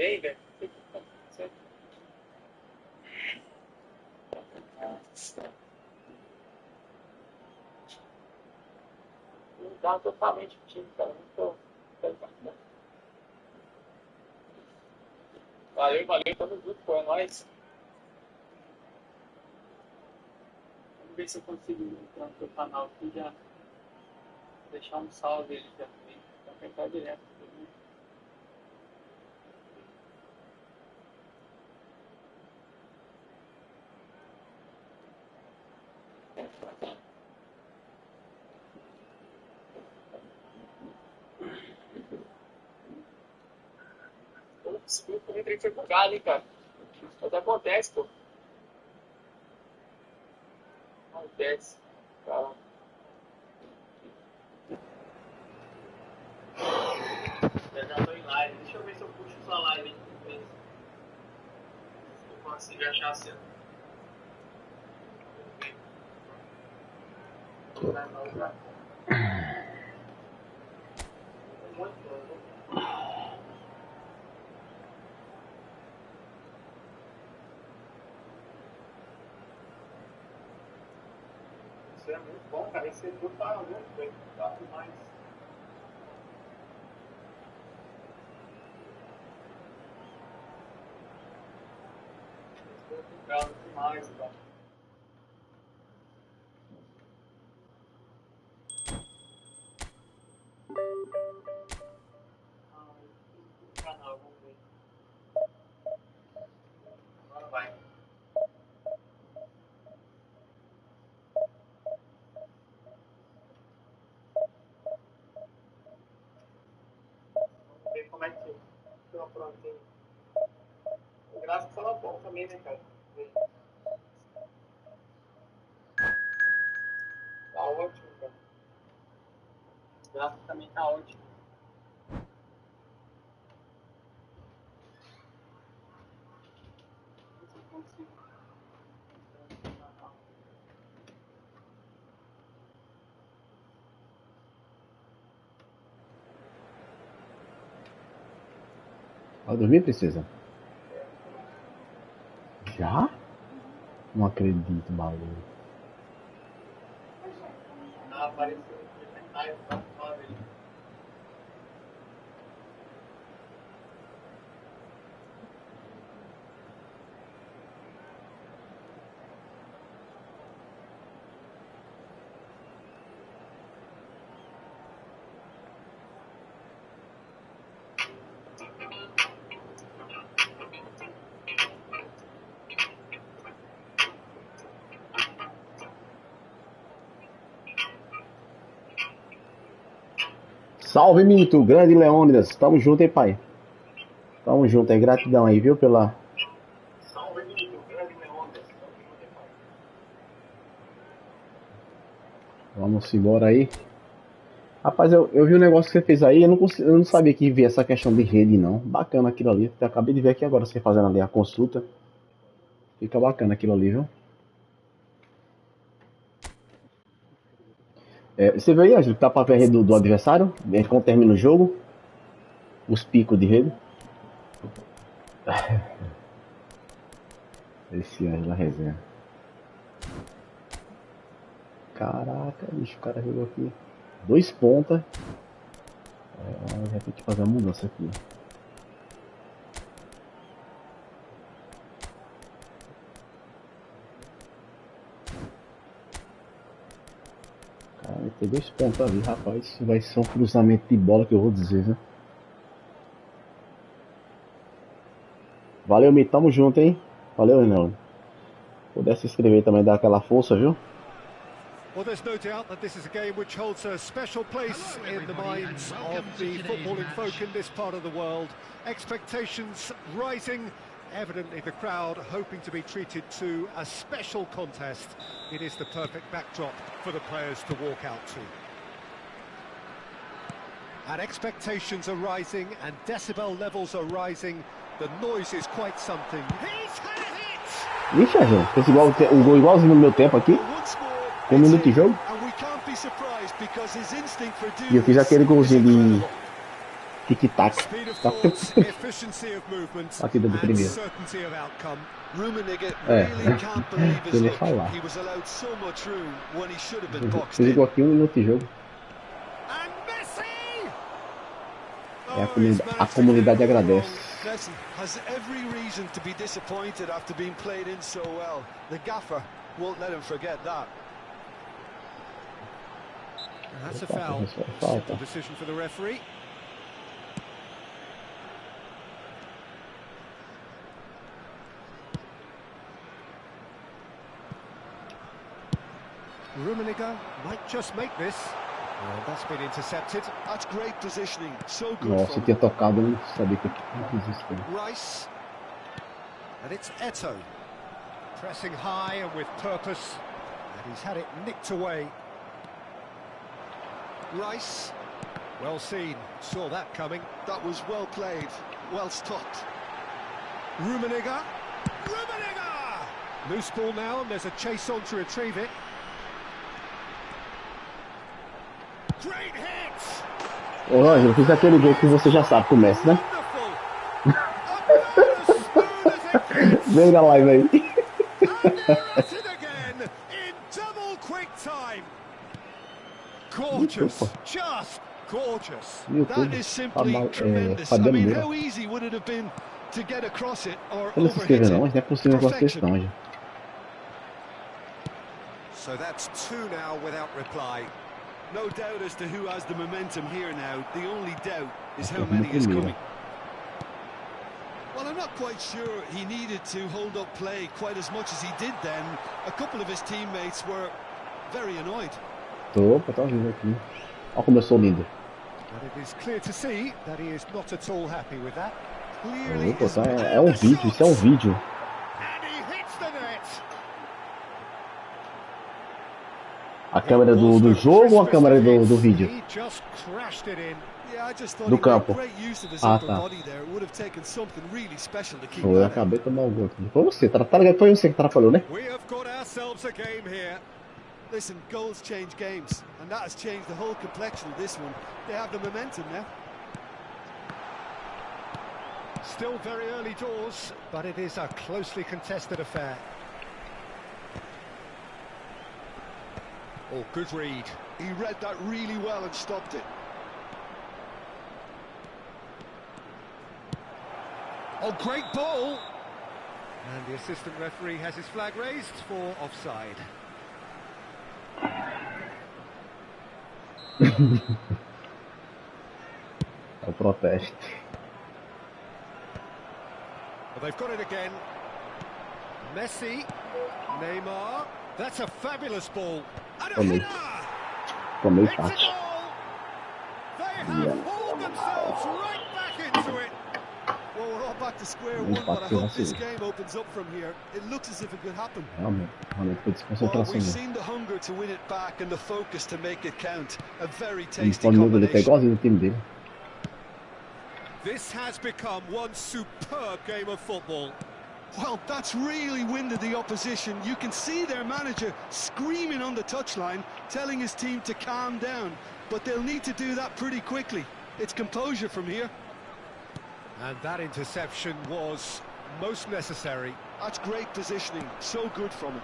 bem, velho. Mudar totalmente o time, cara. Valeu, tamo junto, pô, é nóis. Vamos ver se eu consigo entrar no seu canal aqui já. Deixar um salve ele já também. Pra apertar direto. Esse grupo muito foi bugado, hein, cara. Mas acontece, pô. Acontece. Cara. Já tô em live. Deixa eu ver se eu puxo sua live aí. Se eu consigo achar a cena. Muito bom. Isso é muito bom, cara. Esse jogo tá muito bem. Tá demais. Legal demais, cara. Canal, vamos ver. Agora vai. Vamos ver como é que eu aprontei. O gráfico tava bom também, né, cara? Tá ótimo, cara. O gráfico também tá ótimo. Se eu consigo. Vai dormir, princesa? Já? Não acredito, maluco. Ah, apareceu aqui. Ah, eu tava falando aí. Salve, Mito, grande Leônidas. Tamo junto, hein, pai? Tamo junto aí, gratidão aí, viu, pela... Salve, Mito, grande Leônidas. Vamos embora aí. Rapaz, eu vi um negócio que você fez aí, eu não sabia que via essa questão de rede, não. Bacana aquilo ali. Eu acabei de ver aqui agora, você fazendo ali a consulta. Fica bacana aquilo ali, viu? Você viu aí, Ângelo, que tá pra ver a rede do adversário? Quando termina o jogo? Os picos de rede. Esse Ângelo, a resenha. Caraca, bicho, o cara jogou aqui. 2 pontas. Já tem que fazer a mudança aqui. Cara, tem 2 pontos ali, rapaz. Isso vai ser um cruzamento de bola que eu vou dizer, viu? Valeu, Mito, tamo junto, hein? Valeu, Reinaldo. Puder se inscrever também, dar aquela força, viu? Well, there's no doubt that this is a game which holds a special place in the minds of the footballing folk in this part of the world. Expectations rising, evidently the crowd hoping to be treated to a special contest. It is the perfect backdrop for the players to walk out to. And expectations are rising and decibel levels are rising. The noise is quite something. He's had it! Ixi, gente, fez igual, um gol igualzinho no meu tempo aqui. 1 minuto de jogo. E eu fiz aquele golzinho Tic-tac. Speed of thought, efficiency of movement, Aqui do and primeiro. certainty of outcome. Rummenigge É. really can't believe his Sem nem luck. falar. He was allowed so much room when he should have been boxed Fez in. igual aqui 1 minuto de jogo. And Messi! É he's a managed to comunidade get it all agradece. wrong. Messi has every reason to be disappointed after being played in so well. The gaffer won't let him forget that. And that's a Falta, foul. pessoal, Simple falta. decision for the referee. Rummenigge might just make this. Well, that's been intercepted. That's great positioning. So good Nossa, eu from tinha him. tocado, eu não sabia que não fiz isso. Rice. And it's Eto'o. Pressing high and with purpose. And he's had it nicked away. Rice. Well seen. Saw that coming. That was well played, well stopped. Rummenigge. Rummenigge! Loose ball now, and there's a chase on to retrieve it. Great hit! Ô, Ângelo, eu fiz aquele gol que você já sabe, começa, né? Wonderful! About as smooth as it gets. Vem na live aí. And they're at it again in double quick time. Gorgeous, Opa. just gorgeous. That is simply tremendous. I Fabiano mean, Moura. how easy would it have been to get across it or Eu não se overhit inscreveu não, it? mas não é possível um negócio desse Perfection. não, gente. So that's two now without reply. No doubt as to who has the momentum here now. The only doubt is how Como many is primeira. coming. Well, I'm not quite sure he needed to hold up play quite as much as he did then. A couple of his teammates were very annoyed. Opa, tá vindo aqui. Olha como eu sou lindo. And it is clear to see that he is not at all happy with that. Clearly Opa, is tá, man é um the vídeo, isso é um shots. vídeo. And he hits the net. A câmera do jogo ou a câmera do vídeo? He just crashed it in. Yeah, I just thought Do he campo. made great use of his Ah, upper tá. body there. It would have taken something really special to keep Eu that out. acabei de tomar um gol aqui. Foi você, tá ligado? Foi você que atrapalhou, né? We have got ourselves a game here. Listen, goals change games, and that has changed the whole complexion of this one. They have the momentum now. Still very early doors, but it is a closely contested affair. Oh, good read. He read that really well and stopped it. Oh, great ball! And the assistant referee has his flag raised for offside. É o protesto. Well, they've got it again. Messi, Neymar. That's a fabulous ball. And a Tomei. header! Tomei It's a parte. goal! They have hauled themselves right back into it. Well, we're all back to square Um one, but I empate hope this vacilo. game opens up from here. It looks as if it could happen. Realmente foi Well, desconcentração we've mesmo. seen the hunger to win it back and the focus to make it count. A very O tasty uniforme dele tá combination. igualzinho do time dele. This has become one superb game of football. Well, that's really winded the opposition. You can see their manager screaming on the touchline, telling his team to calm down. But they'll need to do that pretty quickly. It's composure from here. And that interception was most necessary. That's great positioning. So good from him.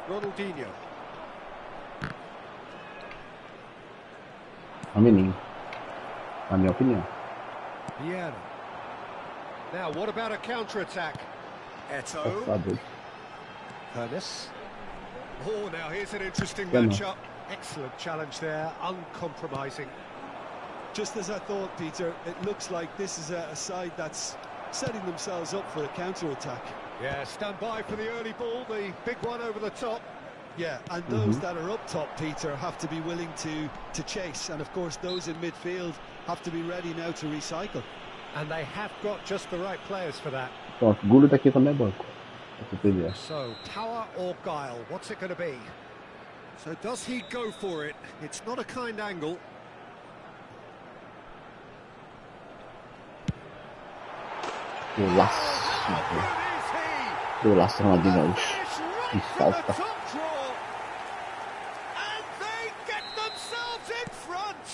Ronaldinho. É um menino. Na minha opinião. Piano. Now, what about a counter-attack? Eto'o. Tá doido. Pernis. Oh, now here's an interesting Yeah, no. matchup. Excellent challenge there, uncompromising. Just as I thought, Peter, it looks like this is a side that's setting themselves up for a counter-attack. Yeah, stand by for the early ball, the big one over the top. Yeah, and those that are up top, Peter, have to be willing to chase. And, of course, those in midfield have to be ready now to recycle. And they have got just the right players for that. Pronto, o Gulli daqui também é banco. Pra você entender. So, power or guile, what's it going to be? So does he go for it? It's not a kind angle. Golaço. How good is he? Golaço, Ronaldinho Gaúcho. Finish Que right from the falta. top draw. And they get themselves in front.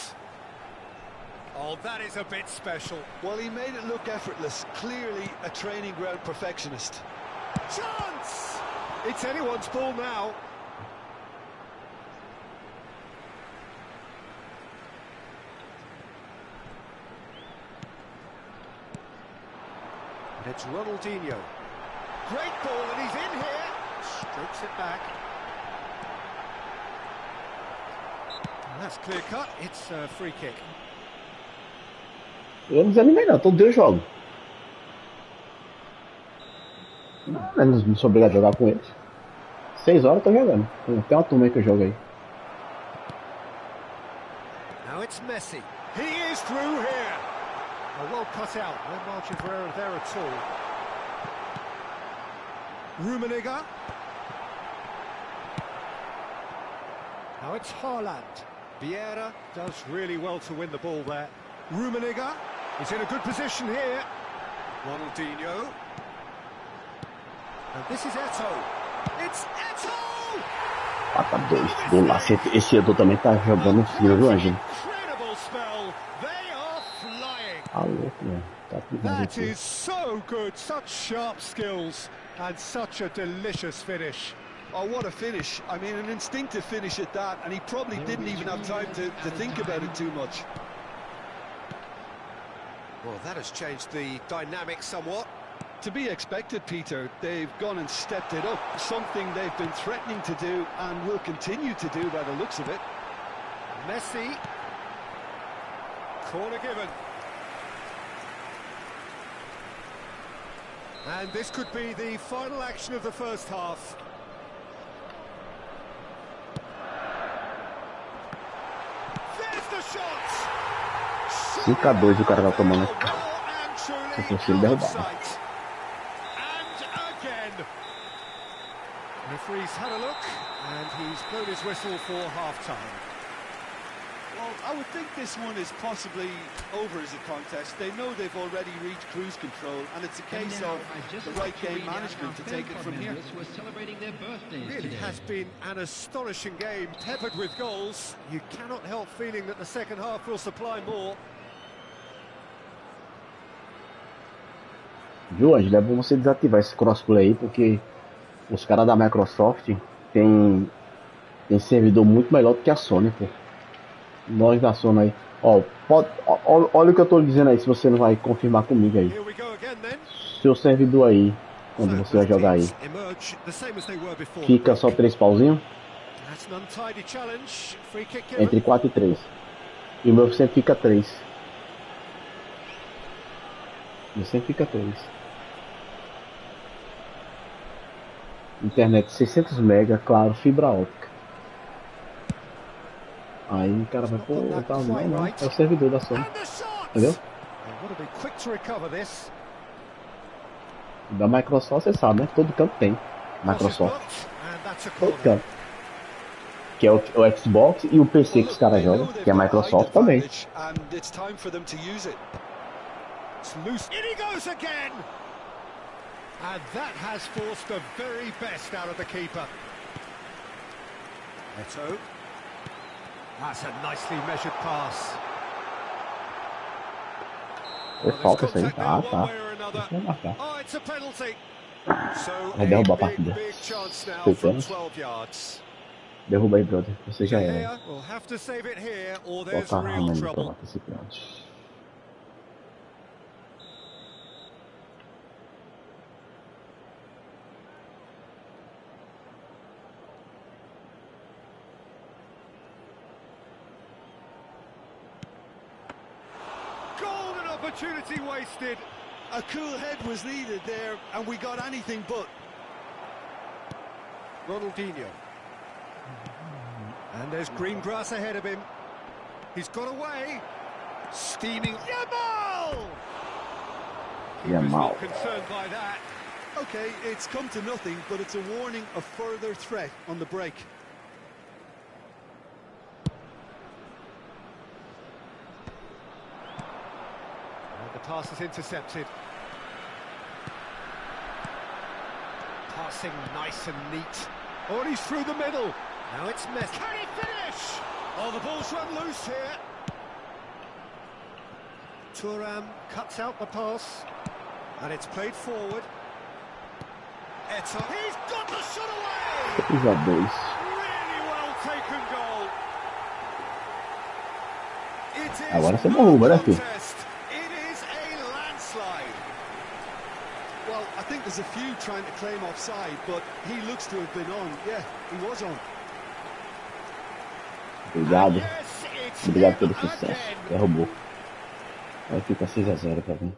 Oh, that is a bit special. Well, he made it look effortless. Clearly a training ground perfectionist. Chance! It's anyone's ball now. And it's Ronaldinho. Great ball, and he's in here. Strokes it back. And that's clear cut. It's a free kick. Eu não desanimei não, todo dia eu jogo. Não sou obrigado a jogar com eles. 6 horas eu tô jogando. Tem uma turma aí que eu jogo aí. Now it's Messi. He is through here. Oh, well cut out. No margin for error there at all. Rummenigge. Now it's Haaland. Vieira does really well to win the ball there. Rummenigge is in a good position here. Ronaldinho. And this is Eto'o. It's Eto'o! Ah, tá doido. Golaço. Esse Edu também tá jogando fino, viu, Angelino? Incredible spell. They are flying. Tá louco, velho. Tá That is so good. Such sharp skills and such a delicious finish. Oh, what a finish. I mean, an instinctive finish at that, and he probably didn't even have time to think about it too much. Well, that has changed the dynamic somewhat. To be expected, Peter. They've gone and stepped it up, something they've been threatening to do and will continue to do by the looks of it. Messi. Corner given. And this could be the final action of the first half. There's the shot! 5-2 o cara tá tomando. Se fosse ele derrubava. And again. Referee's had a look and he's blown his whistle for half-time. Well, I would think this one is possibly over as a contest. They know they've already reached cruise control, and it's a case of the right game management to take it from here. Really has been an astonishing game, peppered with goals. You cannot help feeling that the second half will supply more. Viu, Angela? É bom você desativar esse crossplay aí, porque os caras da Microsoft tem servidor muito melhor do que a Sony, pô. Nós da Sony aí. Ó, olha o que eu tô dizendo aí, se você não vai confirmar comigo aí. Seu servidor aí, quando você vai jogar aí, fica só 3 pauzinhos? Entre 4 e 3. E o meu sempre fica 3. E sempre fica 3. Internet 600 MB, claro, fibra óptica. Aí o cara vai, pô, tá, não, é o servidor da Sony. Entendeu? Da Microsoft você sabe, né? Todo canto tem Microsoft. Todo canto. Que é o Xbox e o PC que os caras jogam, que é a Microsoft também. And that has forced the very best out of the keeper. Eto'o. That's a nicely measured pass. É falta isso aí. Ah, tá. Deixa eu marcar. Vai derrubar a partida. Foi pênalti. Derruba aí, brother. Você já era. Bota a arma aí pra bater esse pênalti. Opportunity wasted. A cool head was needed there, and we got anything but. Ronaldinho. And there's green grass ahead of him. He's got away. Steaming. Yamal! Yamal. Not concerned by that. Okay, it's come to nothing, but it's a warning of further threat on the break. The pass is intercepted. Passing nice and neat. Oh, and he's through the middle. Now it's Messi. Can he finish? Oh, the ball's run loose here. Thuram cuts out the pass, and it's played forward. Eto'o, he's got the shot away! Pesadores. Really well taken goal. It is Agora você no derruba, né, filho? contest. It is a landslide. Well, I think there's a few trying to claim offside, but he looks to have been on. Yeah, he was on. Obrigado. Yes, it's Obrigado him pelo sucesso. again. Derrubou. Aí fica 6-0 pra mim.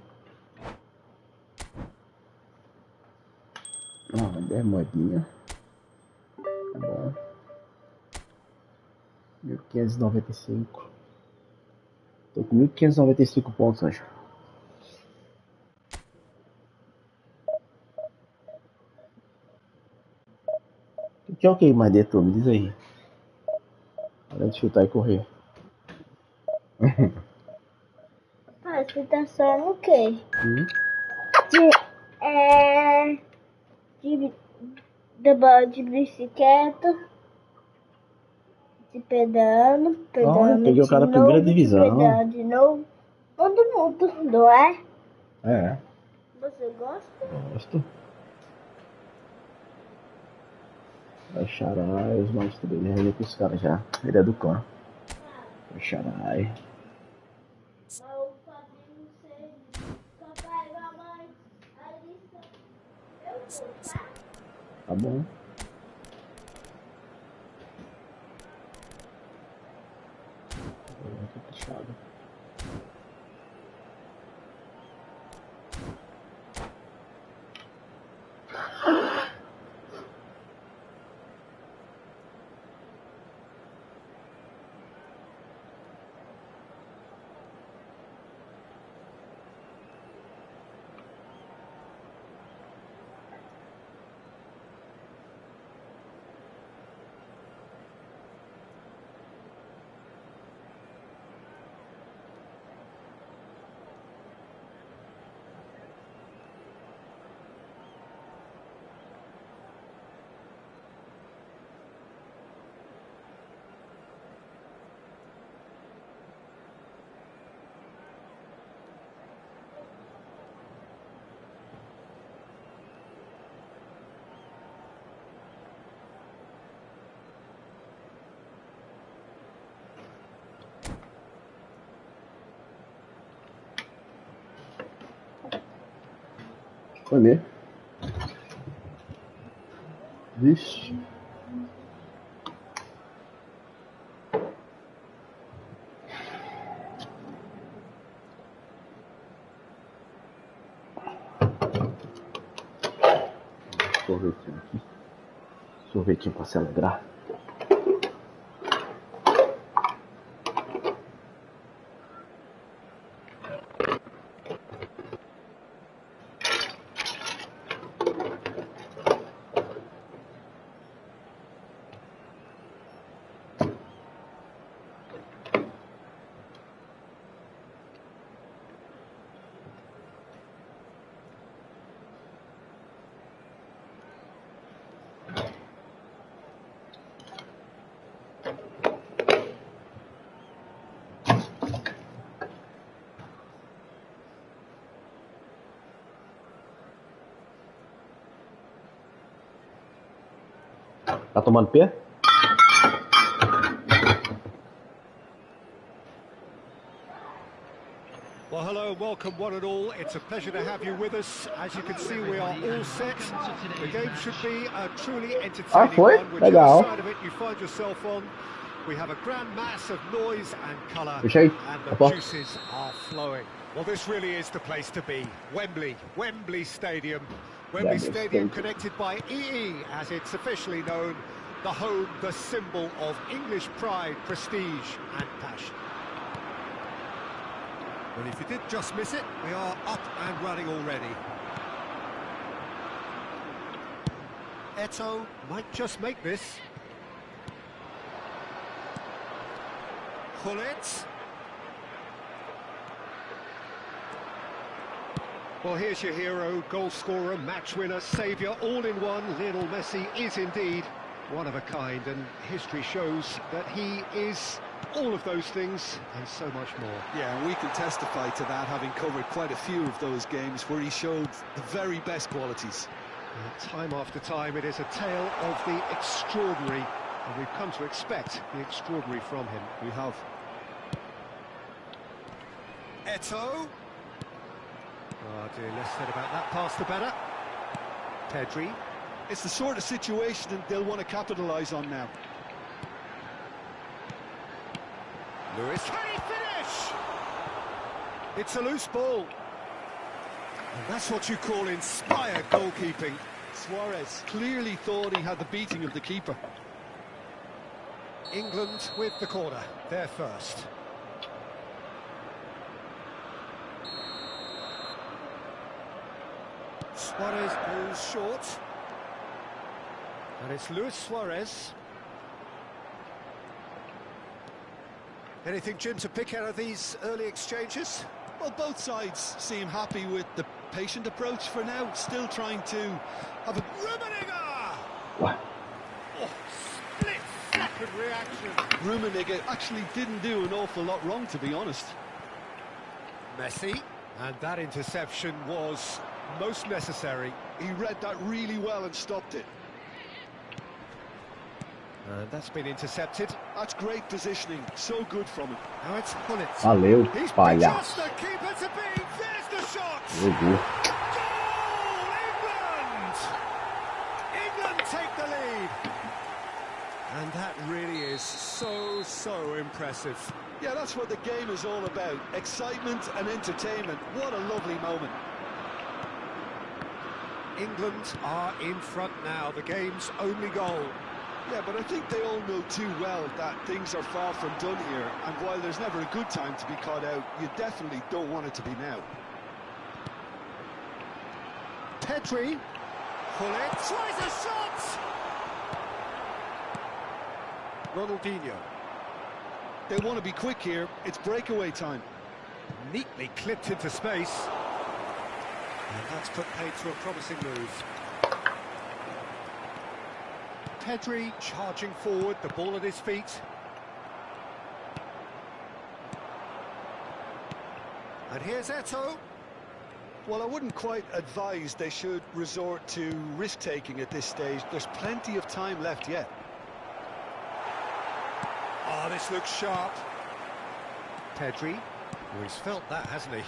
Ah, 10 moedinhas. Tá bom. 1595. Tô com 1595 pontos, acho. O que é o que mais de tu? Me diz aí. Além de chutar e correr. Ah, você tá só no quê? De bicicleta, de pedando, Olha, peguei o cara de primeira novo, divisão. pedando de novo. Todo mundo, não é? É, Você gosta? gosto. Vai Xarai, os mais três. Já ia pros caras já. Ele é do clã. Vai Xarai. Mas o padrinho sei. Papai, mamãe, Alissa, eu vou, tá? Tá bom. Aqui fechado. Foi mesmo? Vixe. Sorvetinho aqui. Sorvetinho pra celebrar. Tá tomando pé? Well, hello, welcome one and all. It's a pleasure to have you with us. As you can see, we are all set. The game should be a truly entertaining foi? one. Whichever Legal. side of it you find yourself on, we have a grand mass of noise and colour, Deixa aí. and the Opa. juices are flowing. Well, this really is the place to be. Wembley Stadium. Wembley Stadium connected by EE, as it's officially known, the home, the symbol of English pride, prestige and passion. Well, if you did just miss it, we are up and running already. Eto'o might just make this. Hullet. Well, here's your hero, goal scorer, match winner, saviour, all in one. Lionel Messi is indeed one of a kind, and history shows that he is All of those things and so much more. Yeah, and we can testify to that, having covered quite a few of those games where he showed the very best qualities. Time after time, it is a tale of the extraordinary, and we've come to expect the extraordinary from him. We have. Eto'o. Oh dear, less said about that pass the better. Pedri. It's the sort of situation that they'll want to capitalise on now. Lewis. Can he finish? It's a loose ball. And that's what you call inspired goalkeeping. Suarez clearly thought he had the beating of the keeper. England with the corner, they're first. Suarez goes short. And it's Luis Suarez. Anything, Jim, to pick out of these early exchanges? Well, both sides seem happy with the patient approach for now, still trying to have a... Rummenigge! What? Oh, split-second reaction. Rummenigge actually didn't do an awful lot wrong, to be honest. Messi, and that interception was most necessary. He read that really well and stopped it. And that's been intercepted. That's great positioning, so good from him. Now it's Gullit. Valeu, He's palhaço. just the keeper to beat. There's the shot. Meu Deus. Goal, England! England take the lead. And that really is so impressive. Yeah, that's what the game is all about. Excitement and entertainment. What a lovely moment. England are in front now, the game's only goal. Yeah, but I think they all know too well that things are far from done here, and while there's never a good time to be caught out, you definitely don't want it to be now. Pedri, Gullit tries a shot! Ronaldinho. They want to be quick here, it's breakaway time. Neatly clipped into space. And that's put paid to a promising move. Pedri charging forward, the ball at his feet. And here's Eto'o. Well, I wouldn't quite advise they should resort to risk-taking at this stage. There's plenty of time left yet. Oh, this looks sharp. Pedri, well, he's felt that, hasn't he?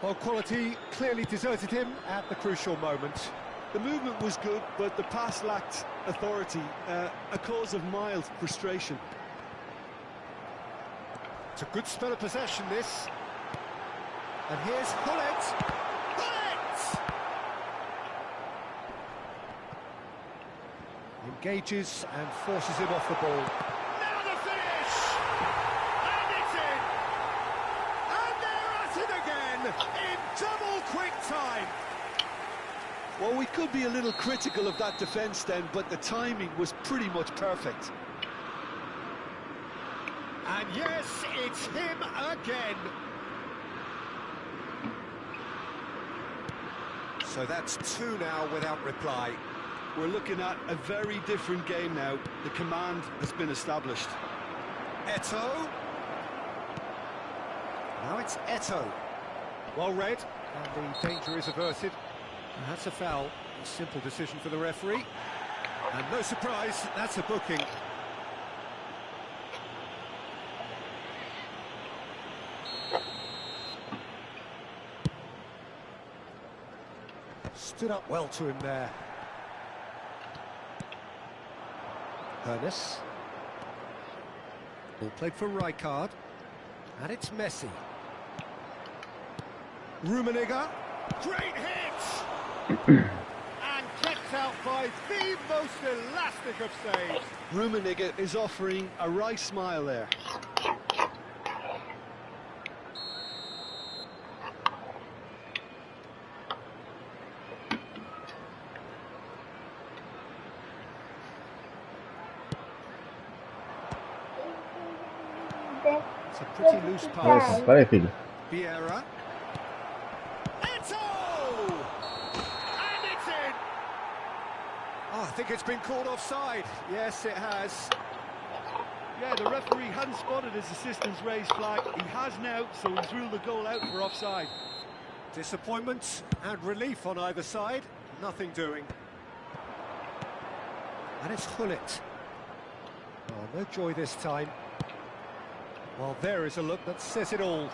Well, quality clearly deserted him at the crucial moment. The movement was good, but the pass lacked authority, a cause of mild frustration. It's a good spell of possession, this. And here's Gullit. Gullit! Engages and forces him off the ball. Now the finish! And it's in! And they're at it again in double quick time. Well, we could be a little critical of that defence then, but the timing was pretty much perfect. And yes, it's him again. So that's two now without reply. We're looking at a very different game now. The command has been established. Eto'o. Now it's Eto'o. Well read, and the danger is averted. And that's a foul. A simple decision for the referee. And no surprise, that's a booking. Stood up well to him there. Ernest. Ball played for Rijkaard. And it's Messi. Rummenigge. Great hit! And kept out by the most elastic of saves. Rummenigge is offering a wry smile there. It's a pretty loose pass. Espera aí, filho. Vieira. Eto'o! And it's in! Oh, I think it's been called offside. Yes, it has. Yeah, the referee hadn't spotted his assistant's raised flag. He has now, so he's ruled the goal out for offside. Disappointment and relief on either side. Nothing doing. And it's Hullet. Oh, no joy this time. Well, there is a look that says it all.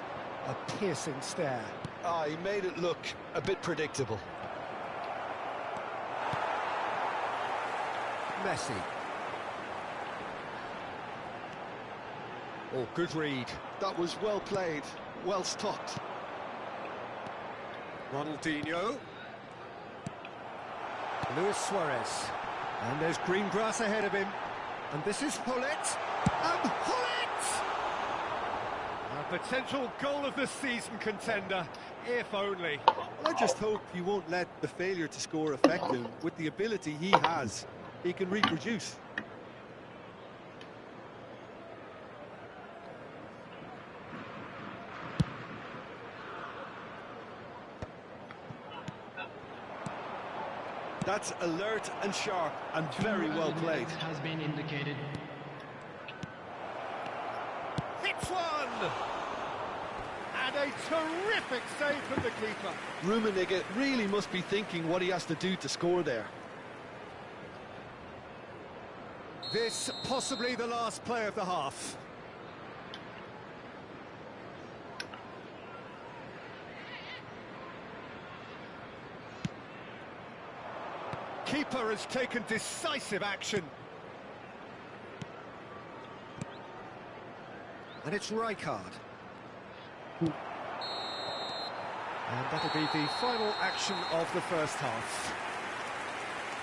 A piercing stare. Ah, he made it look a bit predictable. Messi. Oh, good read. That was well played, well stopped. Ronaldinho. Luis Suarez. And there's green grass ahead of him. And this is Hullet. And Hullet! A potential goal of the season contender, if only. Well, I just hope he won't let the failure to score affect him. With the ability he has, he can reproduce. That's alert and sharp and very well played. Has been indicated. Hits one! And a terrific save from the keeper. Rumo really must be thinking what he has to do to score there. This possibly the last play of the half. Keeper has taken decisive action. And it's Rijkaard. And that'll be the final action of the first half.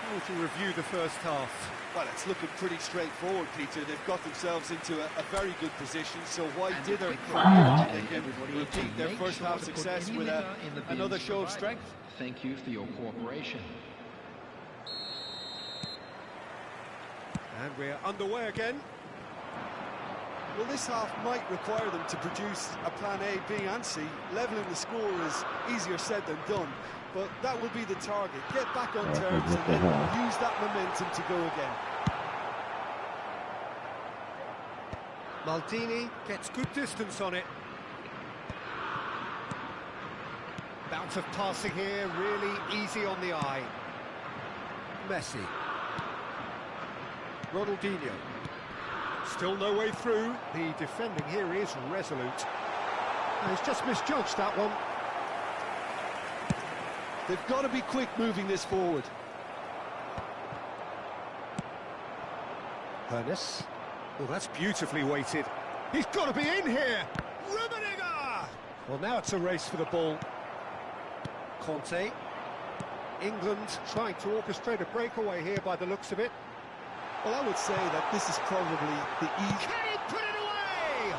How would you review the first half? Well, it's looking pretty straightforward, Peter. They've got themselves into a very good position, so why dither from repeat their first half success with another show of strength? Thank you for your cooperation. And we're underway again. Well, this half might require them to produce a plan A, B and C. Levelling the score is easier said than done, but that will be the target. Get back on terms and then use that momentum to go again. Maldini gets good distance on it. Bounce of passing here, really easy on the eye. Messi. Ronaldinho. Still no way through. The defending here is resolute. He's just misjudged that one. They've got to be quick moving this forward. Ernest. Oh, that's beautifully weighted. He's got to be in here. Rummenigge! Well, now it's a race for the ball. Conte. England trying to orchestrate a breakaway here by the looks of it. Well, I would say that this is probably the easy... Can he put it away?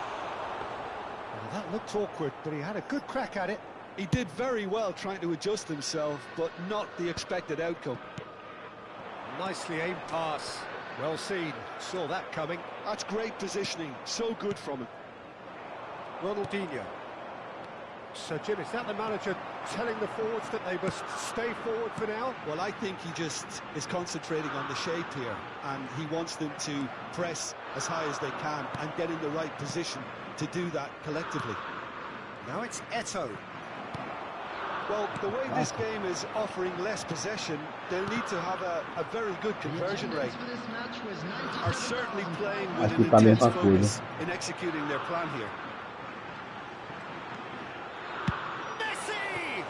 Well, that looked awkward, but he had a good crack at it. He did very well trying to adjust himself, but not the expected outcome. Nicely aimed pass. Well seen. Saw that coming. That's great positioning. So good from him. Ronaldinho. So, Jim, is that the manager telling the forwards that they must stay forward for now? Well, I think he just is concentrating on the shape here, and he wants them to press as high as they can and get in the right position to do that collectively. Now it's Eto'o. Well, the way this game is offering less possession, they'll need to have a very good conversion rate. Are certainly playing with an intense focus in executing their plan here. Messi!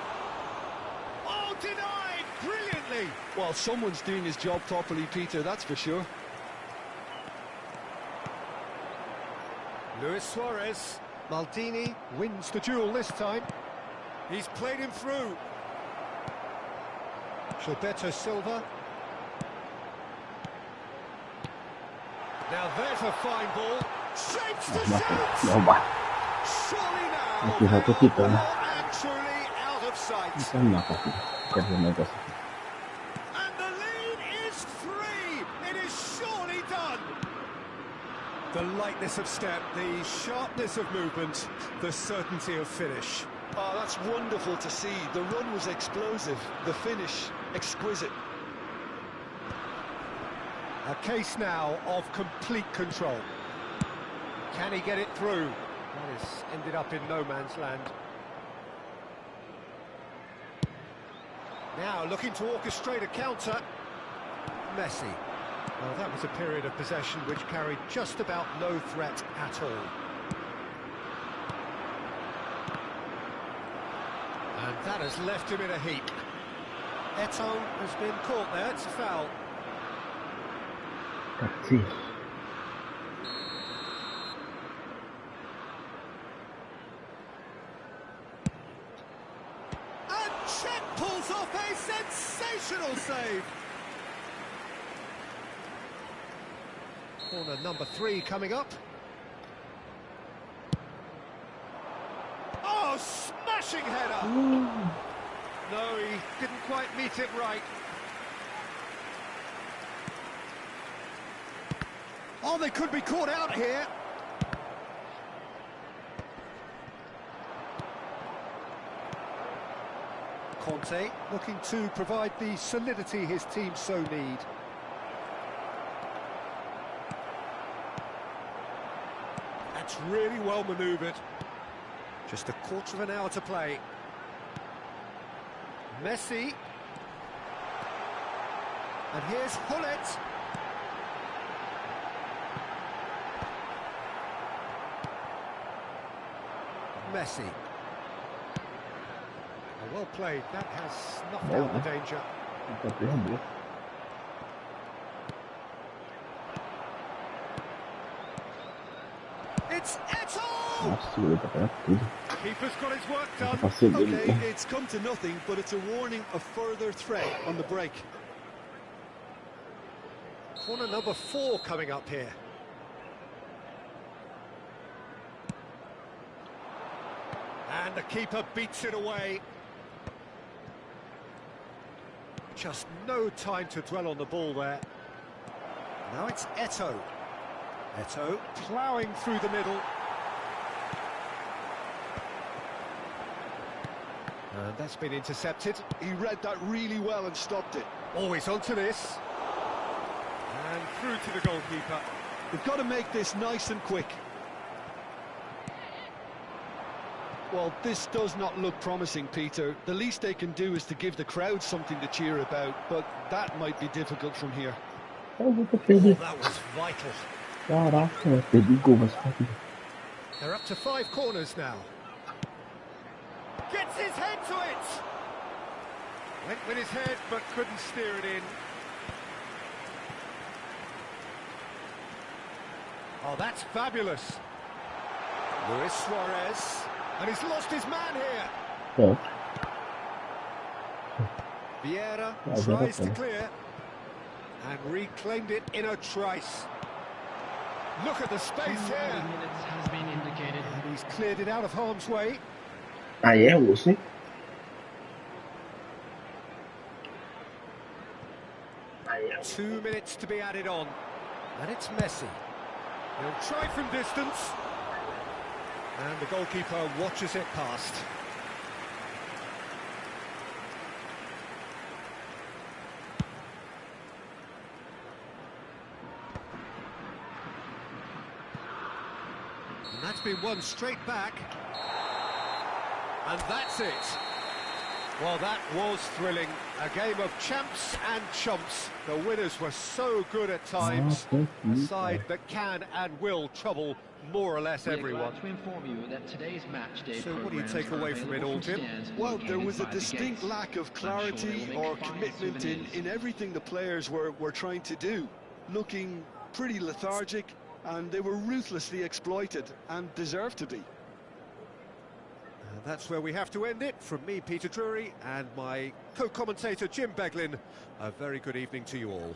Oh, denied brilliantly! Well, someone's doing his job properly, Peter, that's for sure. Luis Suarez. Maldini wins the duel this time. He's played him through. Gilberto Silva. Now there's a fine ball. Shapes to shoot! Surely now, they are actually out of sight. And the lead is 3. It is surely done. The lightness of step, the sharpness of movement, the certainty of finish. Oh, that's wonderful to see. The run was explosive, the finish exquisite. A case now of complete control. Can he get it through? That has ended up in no man's land. Now looking to orchestrate a counter. Messi. Well, that was a period of possession which carried just about no threat at all. And that has left him in a heap. Eto'o has been caught there, it's a foul. That's it. And Chet pulls off a sensational save. Corner number 3 coming up. Oh, smashing header! No, he didn't quite meet it right. Oh, they could be caught out here. Conte looking to provide the solidity his team so need. That's really well manoeuvred. Just a quarter of an hour to play. Messi. And here's Hullet. Messi. Oh, well played. That has snuffed out the danger. It's Eto'o! Nossa, tudo. Keeper's got his work done. Passei dele. Okay, it's come to nothing, but it's a warning of further threat on the break. Corner number 4 coming up here. And the keeper beats it away. Just no time to dwell on the ball there. Now it's Eto'o. Eto'o ploughing through the middle. And that's been intercepted. He read that really well and stopped it. Always onto this. And through to the goalkeeper. They've got to make this nice and quick. Well, this does not look promising, Peter. The least they can do is to give the crowd something to cheer about, but that might be difficult from here. Oh, that was vital. Caraca, perdi gol, mas rápido. They're up to 5 corners now. Gets his head to it! Went with his head, but couldn't steer it in. Oh, that's fabulous. Luis Suarez. And he's lost his man here. Vieira tries to clear. And reclaimed it in a trice. Look at the space here. Minutes has been indicated. And he's cleared it out of harm's way. Aí é osso, hein? 2 minutes to be added on. And it's Messi. He'll try from distance. And the goalkeeper watches it past. And that's been won straight back. And that's it. Well, that was thrilling. A game of champs and chumps. The winners were so good at times. A side that can and will trouble more or less everyone. To inform you that today's match day So what do you programs take are away from it all, available Jim? stands Well, located there was a by the distinct gates. lack of I'm sure clarity they'll or make fine commitment souvenirs. in everything the players were trying to do. Looking pretty lethargic, and they were ruthlessly exploited, and deserved to be. And that's where we have to end it. From me, Peter Drury, and my co-commentator, Jim Beglin. A very good evening to you all.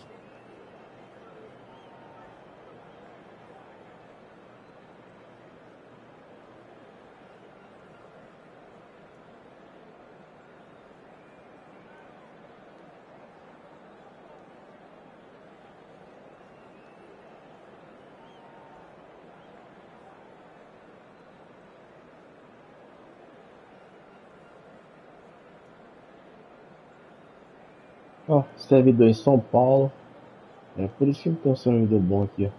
Ó, servidor em São Paulo. É por isso que não tem um servidor bom aqui, ó.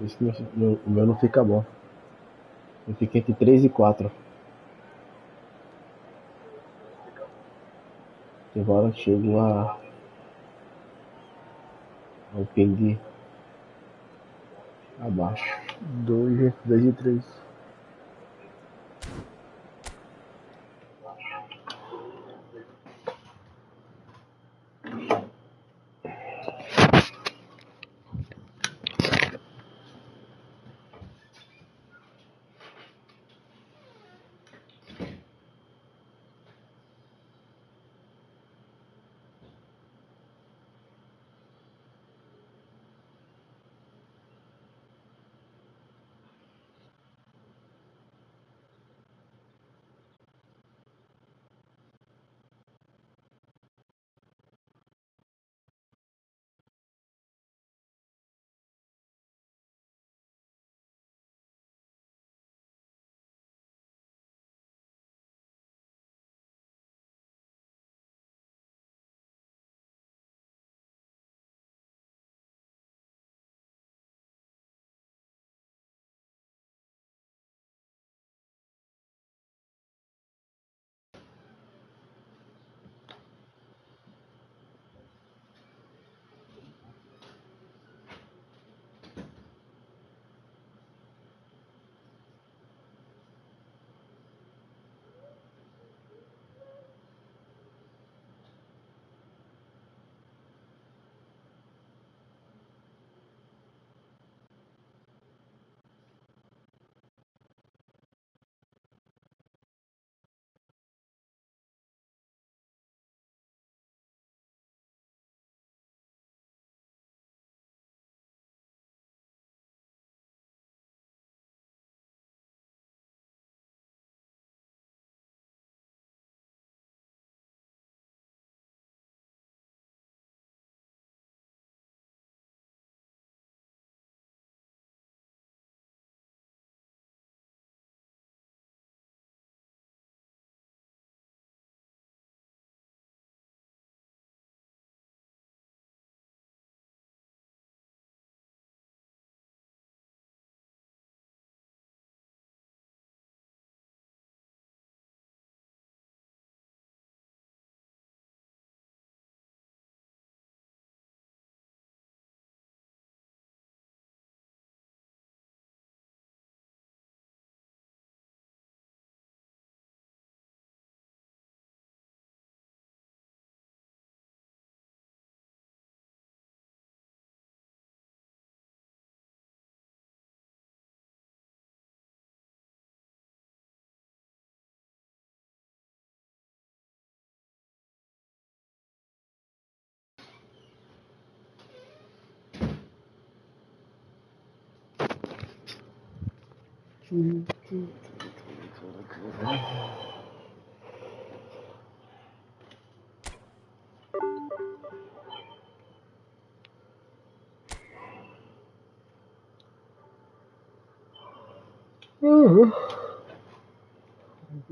Esse o meu não fica bom. Eu fico entre 3 e 4. E agora eu chego ao ping abaixo. 2 e 3.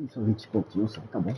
São 20 pontinhos, só tá bom.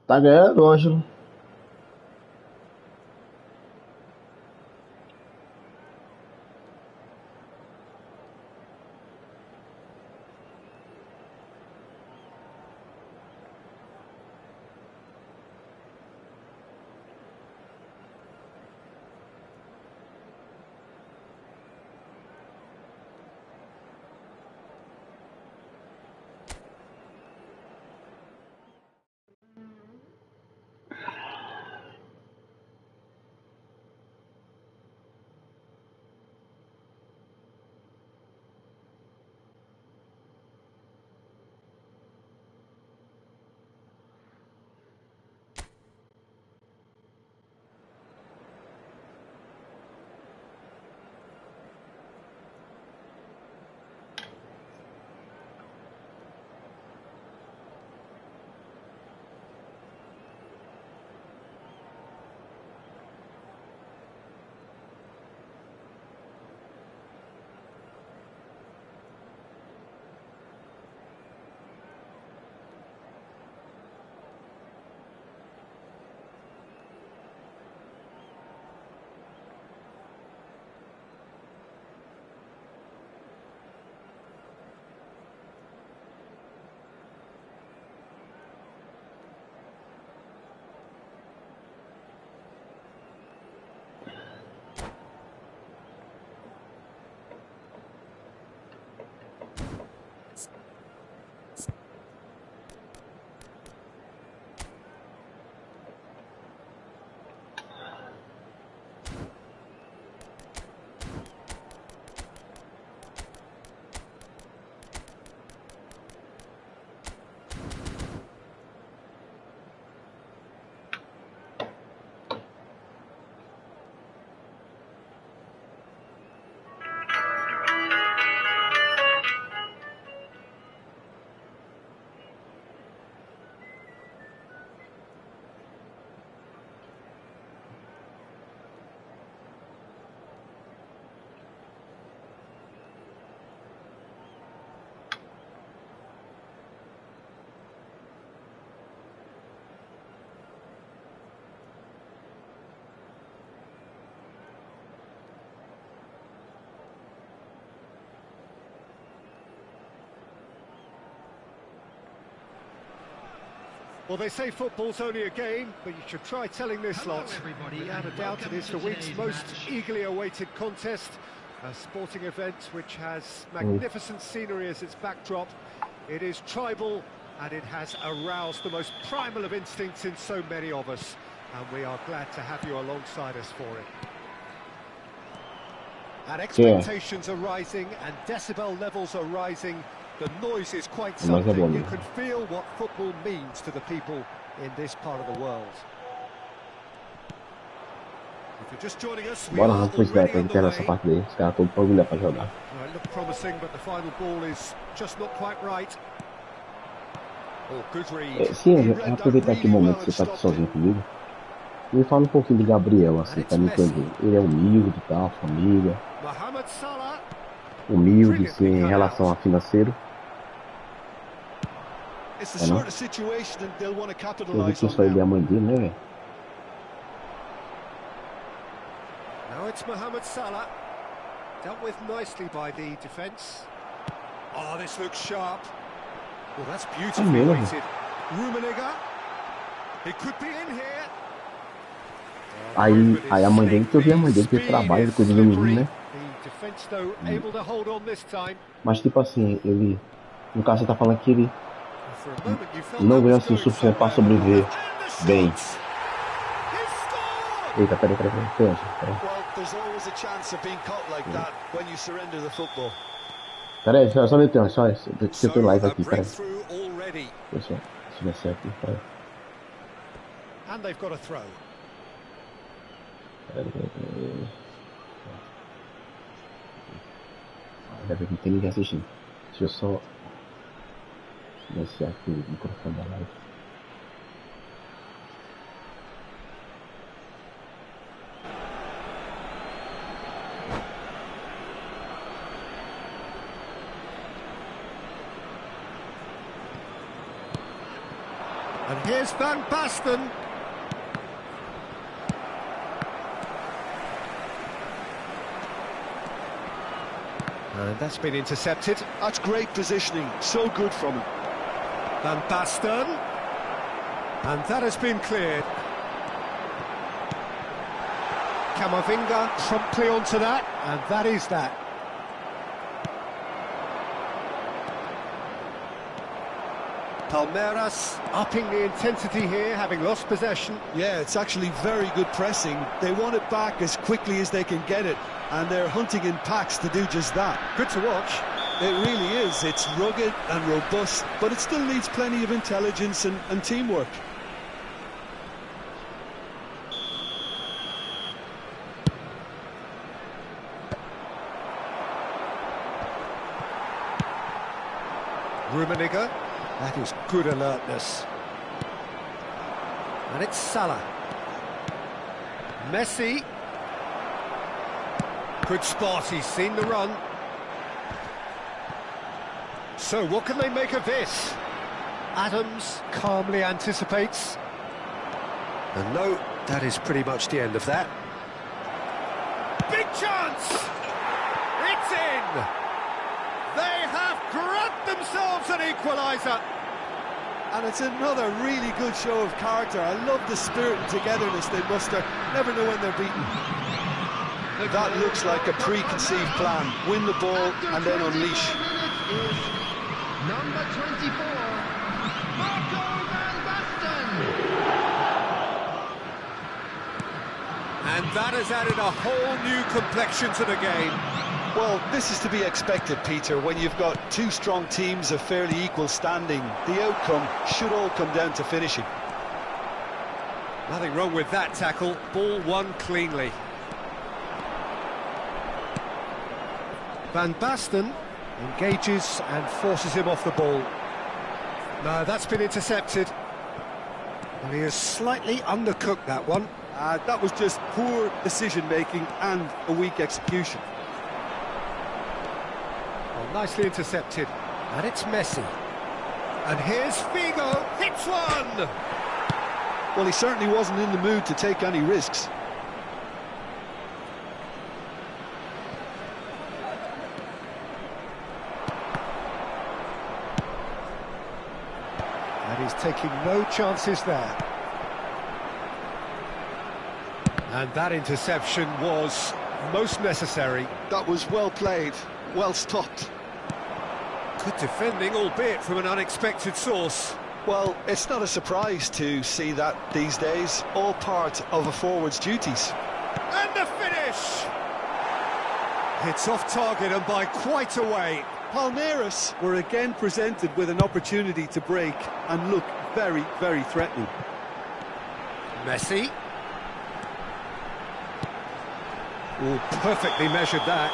Tá ganhando, Ângelo. Well, they say football's only a game, but you should try telling this lot. Without a doubt, it is the week's most eagerly awaited contest. A sporting event which has magnificent scenery as its backdrop. It is tribal, and it has aroused the most primal of instincts in so many of us. And we are glad to have you alongside us for it. And expectations are rising, and decibel levels are rising. The noise is quite something. You can feel what football means to the people in this part of the world. If you're just joining us, we are already on the way. It looked promising, but the final ball is just not quite right. Oh, good read. Sim, aproveitar aqui o momento que você tá aqui sozinho comigo. Me fala pouquinho de Gabriel, assim, pra me entender. Ele é humilde e tal, família. Humilde, sim, em relação a financeiro. Eu vi que só ele é a mãe dele, né, velho? Now it's Mohamed Salah. Dealt with nicely by the defence. Oh, this looks sharp. Well, that's beautifully weighted. Rumo. He could be in here. Aí a mãe dele, que eu vi a mãe dele que trabalha, coisa do menino, né? Mas tipo assim, ele... No caso você tá falando que ele não ganhou assim o suficiente para sobreviver bem. Eita, peraí. Peraí, só me tem, só deixa eu ter live aqui, peraí. Pessoal, se der certo aqui, peraí. And they've got a throw. Ainda bem que não tem ninguém assistindo. Deixa eu só silenciar aqui o microfone da live. And here's Van Basten. And that's been intercepted. That's great positioning, so good from him. Van Basten. And that has been cleared. Camavinga promptly onto that, and that is that. Palmeiras upping the intensity here, having lost possession. Yeah, it's actually very good pressing. They want it back as quickly as they can get it, and they're hunting in packs to do just that. Good to watch. It really is. It's rugged and robust, but it still needs plenty of intelligence and teamwork. Rumo. That is good alertness. And it's Salah. Messi. Good spot, he's seen the run. So what can they make of this? Adams calmly anticipates. And no, that is pretty much the end of that. Big chance! It's in! They have grabbed themselves an equaliser. And it's another really good show of character. I love the spirit and togetherness they muster. Never know when they're beaten. That looks like a preconceived plan. Win the ball and then unleash. Number 24, Marco van Basten. And that has added a whole new complexion to the game. Well, this is to be expected, Peter. When you've got two strong teams of fairly equal standing, the outcome should all come down to finishing. Nothing wrong with that tackle. Ball won cleanly. Van Basten engages and forces him off the ball. No, that's been intercepted. And he has slightly undercooked that one. That was just poor decision-making and a weak execution. Well, nicely intercepted. And it's Messi. And here's Figo, hits one! Well, he certainly wasn't in the mood to take any risks. And he's taking no chances there. And that interception was most necessary. That was well played, well stopped. Good defending, albeit from an unexpected source. Well, it's not a surprise to see that these days, all part of a forward's duties. And the finish! It's off target and by quite a way. Palmeiras were again presented with an opportunity to break and look very, very threatening. Messi. Oh, perfectly measured that.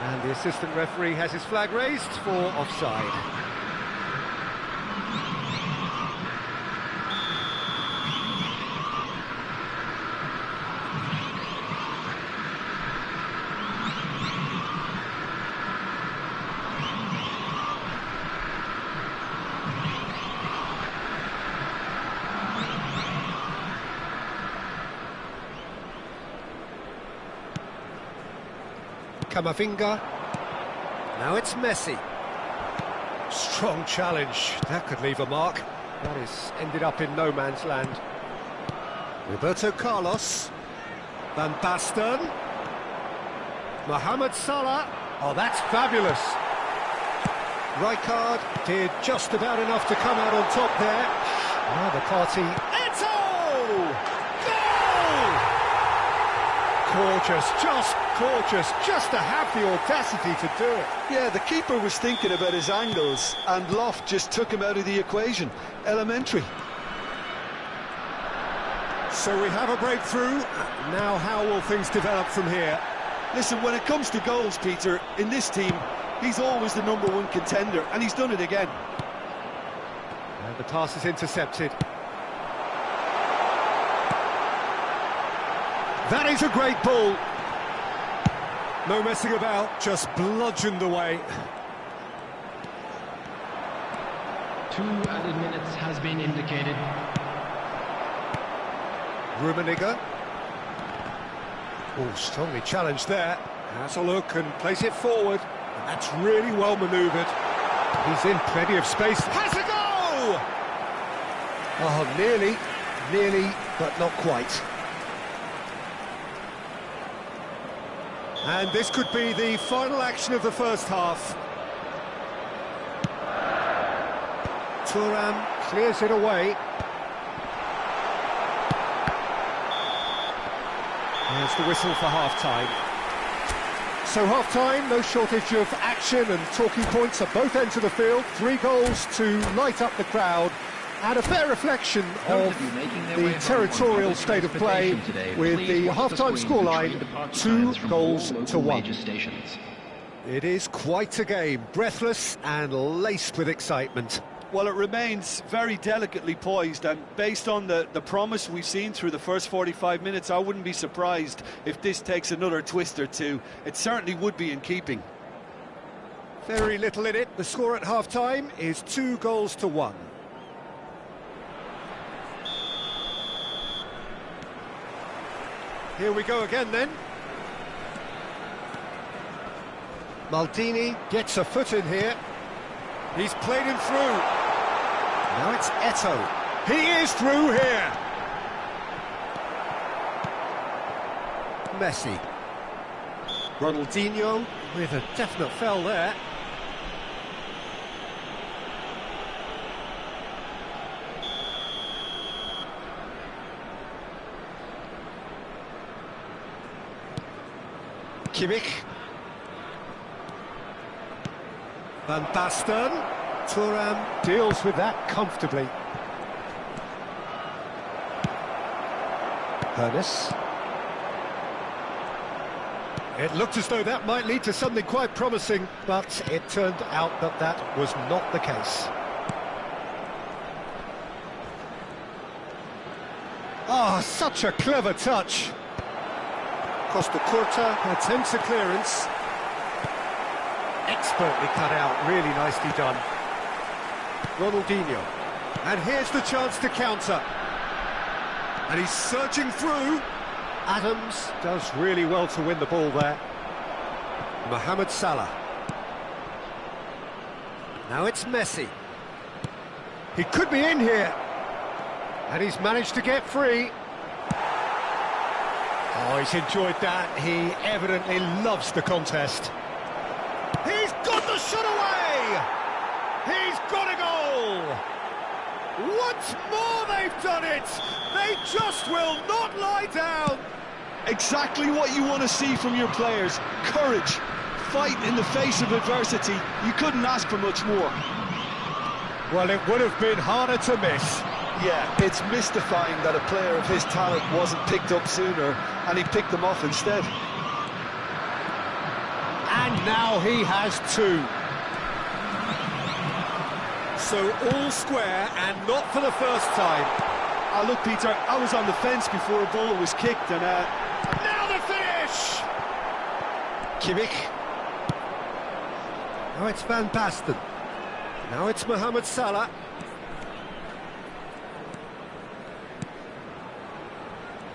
And the assistant referee has his flag raised for offside. Camavinga. Now it's Messi. Strong challenge. That could leave a mark. That is ended up in no man's land. Roberto Carlos. Van Basten. Mohamed Salah. Oh, that's fabulous. Rijkaard did just about enough to come out on top there. Now the party. Eto'o! Goal! Gorgeous, just to have the audacity to do it. Yeah, the keeper was thinking about his angles, and Loft just took him out of the equation. Elementary. So we have a breakthrough. Now how will things develop from here? Listen, when it comes to goals, Peter, in this team, he's always the #1 contender, and he's done it again. And the pass is intercepted. That is a great ball. No messing about, just bludgeoned away. 2 added minutes has been indicated. Rummenigge. Oh, strongly challenged there. Has a look and plays it forward. And that's really well manoeuvred. He's in plenty of space. Has a go! Oh, nearly, but not quite. And this could be the final action of the first half. Thuram clears it away. There's the whistle for half-time. So half-time, no shortage of action and talking points at both ends of the field. 3 goals to light up the crowd. And a fair reflection of the territorial state of play with the half-time scoreline 2-1. It is quite a game, breathless and laced with excitement. Well, it remains very delicately poised, and based on the promise we've seen through the first 45 minutes, I wouldn't be surprised if this takes another twist or two. It certainly would be in keeping. Very little in it. The score at half-time is 2-1. Here we go again then. Maldini gets a foot in here. He's played him through. Now it's Eto'o. He is through here. Messi. Ronaldinho with a definite foul there. Kimmich. Van Basten. Thuram deals with that comfortably. Ernest. It looked as though that might lead to something quite promising, but it turned out that that was not the case. Ah, such a clever touch. Costa Curta attempts a clearance. Expertly cut out, really nicely done. Ronaldinho. And here's the chance to counter. And he's surging through. Adams does really well to win the ball there. Mohamed Salah. Now it's Messi. He could be in here. And he's managed to get free. Oh, he's enjoyed that. He evidently loves the contest. He's got the shot away! He's got a goal! Once more they've done it! They just will not lie down! Exactly what you want to see from your players. Courage, fight in the face of adversity. You couldn't ask for much more. Well, it would have been harder to miss. Yeah, it's mystifying that a player of his talent wasn't picked up sooner, and he picked them off instead. And now he has two. So all square, and not for the first time. Look, Peter, I was on the fence before a ball was kicked, and now the finish! Kimmich. Now it's Van Basten. Now it's Mohamed Salah.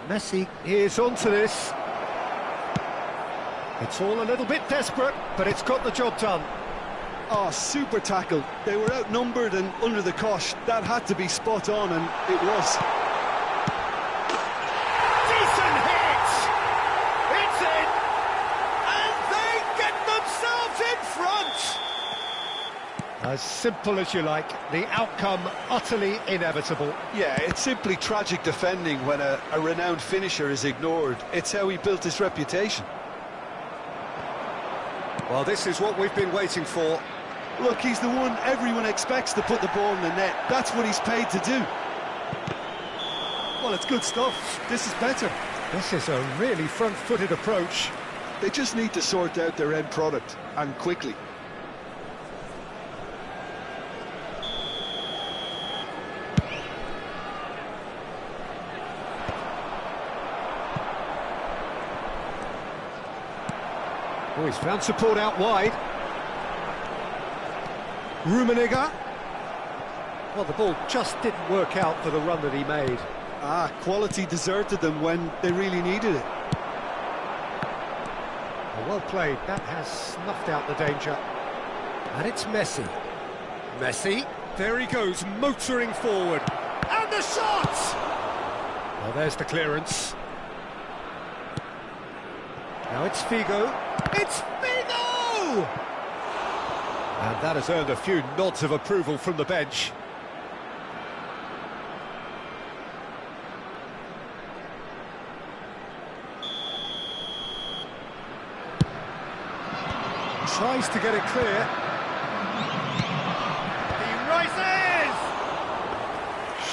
Messi is onto this. It's all a little bit desperate, but it's got the job done. oh, super tackle. They were outnumbered and under the cosh. That had to be spot on, and it was. Decent hit! It's in! And they get themselves in front! As simple as you like, the outcome utterly inevitable. Yeah, it's simply tragic defending when a renowned finisher is ignored. It's how he built his reputation. Well, this is what we've been waiting for. Look, he's the one everyone expects to put the ball in the net. That's what he's paid to do. Well, it's good stuff. This is better. This is a really front-footed approach. They just need to sort out their end product, and quickly. Oh, he's found support out wide. Rummenigge. Well, the ball just didn't work out for the run that he made. Quality deserted them when they really needed it. Well played. That has snuffed out the danger. And it's Messi. Messi. There he goes, motoring forward. And the shot! Well, there's the clearance. Now it's Figo. It's Figo! And that has earned a few nods of approval from the bench. Tries to get it clear. He rises!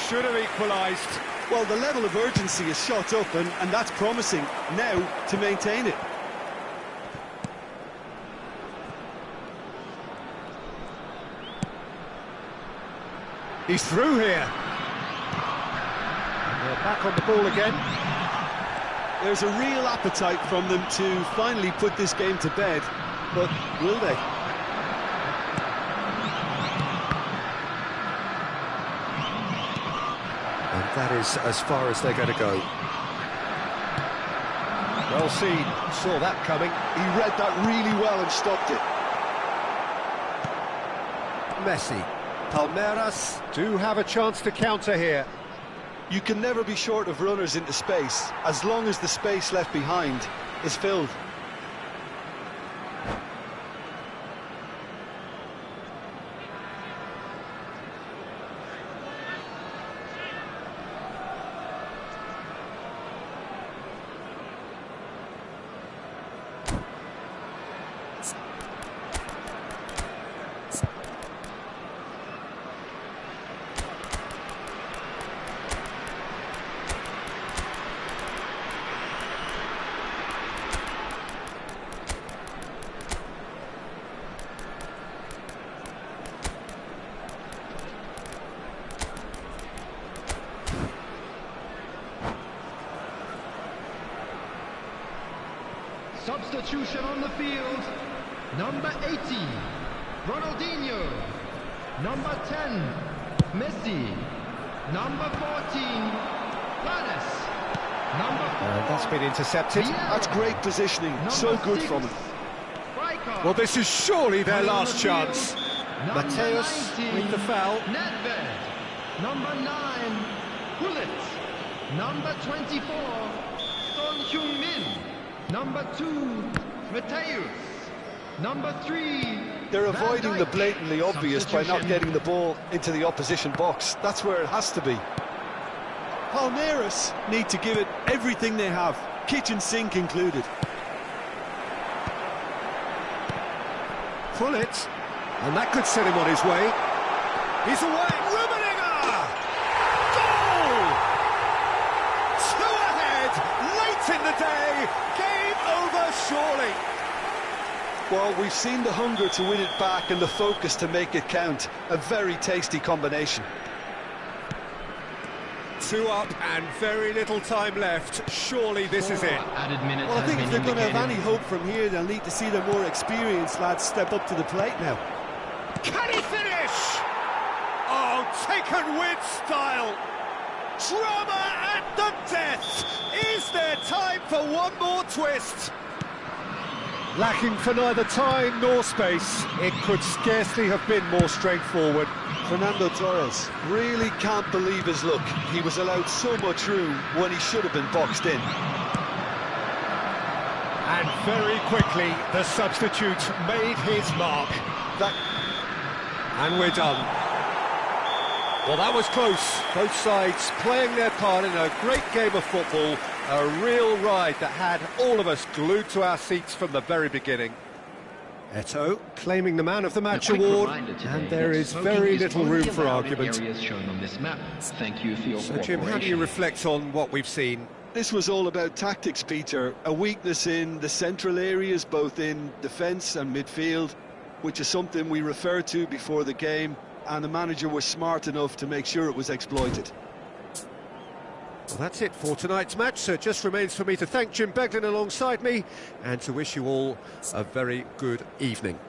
Should have equalised. Well, the level of urgency is shot up, and that's promising. Now to maintain it. He's through here. And they're back on the ball again. There's a real appetite from them to finally put this game to bed, but will they? And that is as far as they're going to go. Well seen, saw that coming. He read that really well and stopped it. Messi. Palmeiras do have a chance to counter here. You can never be short of runners into space, as long as the space left behind is filled. Substitution on the field. Number 80, Ronaldinho. Number 10, Messi. Number 14, Lanes. Number 4. That's been intercepted. That's great positioning. So good from him. Well, this is surely their last chance. Mateus with the foul. Nedved. Number 9, Bullet. Number 24, Son Heung-min. Number 2, Mateus. Number 3, They're Van avoiding the Dijk. blatantly obvious by not Substitution. getting the ball into the opposition box. That's where it has to be. Palmeiras need to give it everything they have, kitchen sink included. Bullet, and that could set him on his way. He's away. Rummenigge! Goal! 2 ahead, late in the day. Game over, surely. Well, we've seen the hunger to win it back and the focus to make it count. A very tasty combination. 2 up and very little time left. Surely this is it. Added minutes Well, I has think if been they're going to have any indicated. hope from here, they'll need to see their more experienced lads step up to the plate now. Can he finish? Oh, taken with style. Drama at the death. Is there time for one more twist? Lacking for neither time nor space. It could scarcely have been more straightforward. Fernando Torres really can't believe his luck. He was allowed so much room when he should have been boxed in. And very quickly, the substitute made his mark. And we're done. Well, that was close. Both sides playing their part in a great game of football. A real ride that had all of us glued to our seats from the very beginning. Eto'o claiming the Man of the Match A quick award, reminder today and there that is smoking very is little only room for allowed in argument. areas shown on this map. Thank you for your So, Jim, how do you cooperation. reflect on what we've seen? This was all about tactics, Peter. A weakness in the central areas, both in defence and midfield, which is something we referred to before the game, and the manager was smart enough to make sure it was exploited. Well, that's it for tonight's match, so it just remains for me to thank Jim Beglin alongside me and to wish you all a very good evening.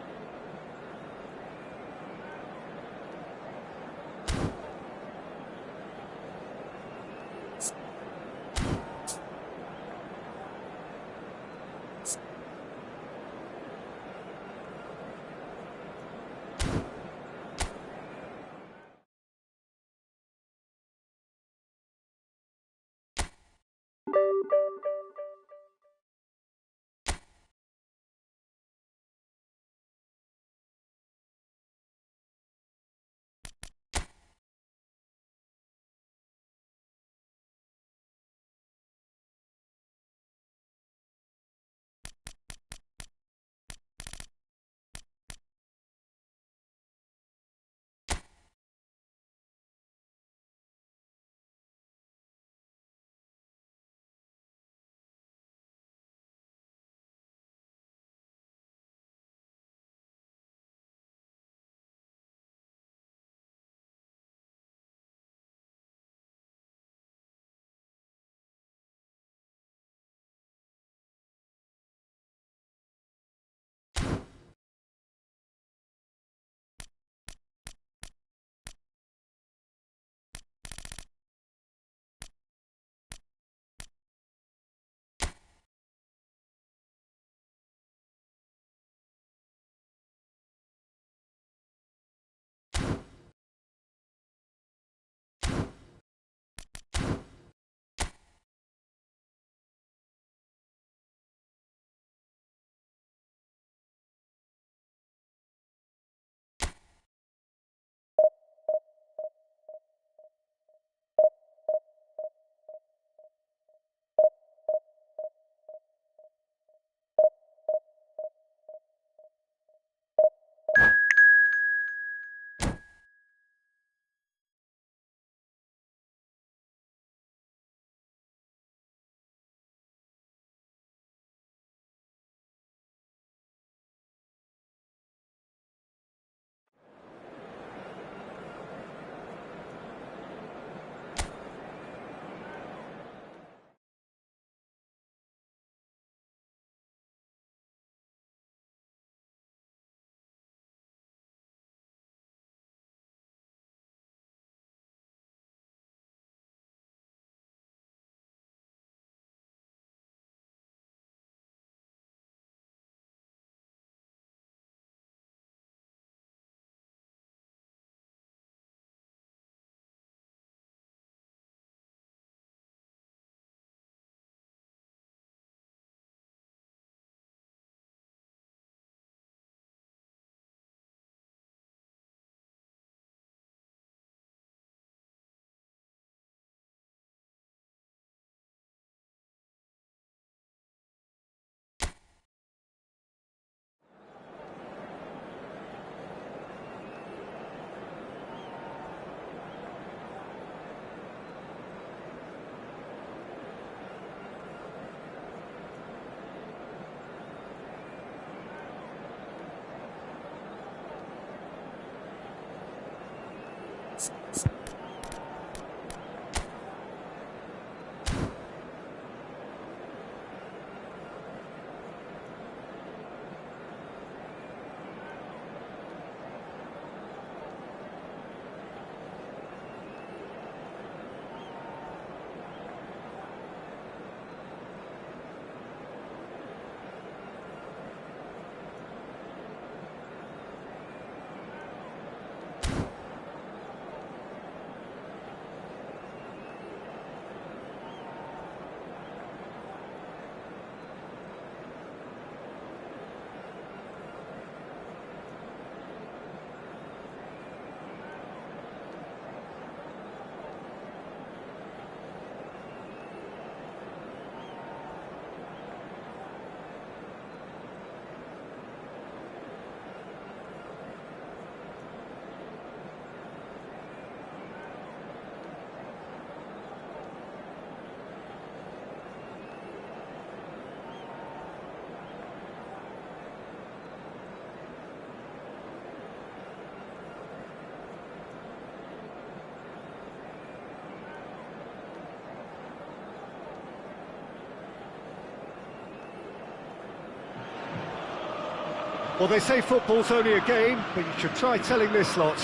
Well, they say football's only a game, but you should try telling this lot.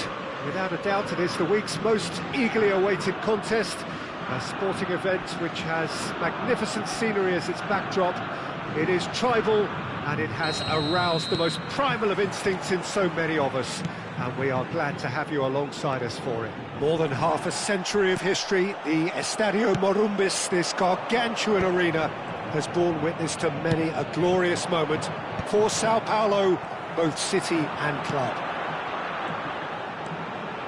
Without a doubt, it is the week's most eagerly awaited contest, a sporting event which has magnificent scenery as its backdrop. It is tribal, and it has aroused the most primal of instincts in so many of us, and we are glad to have you alongside us for it. More than half a century of history, the Estadio Morumbis, this gargantuan arena, has borne witness to many a glorious moment for Sao Paulo, both city and club.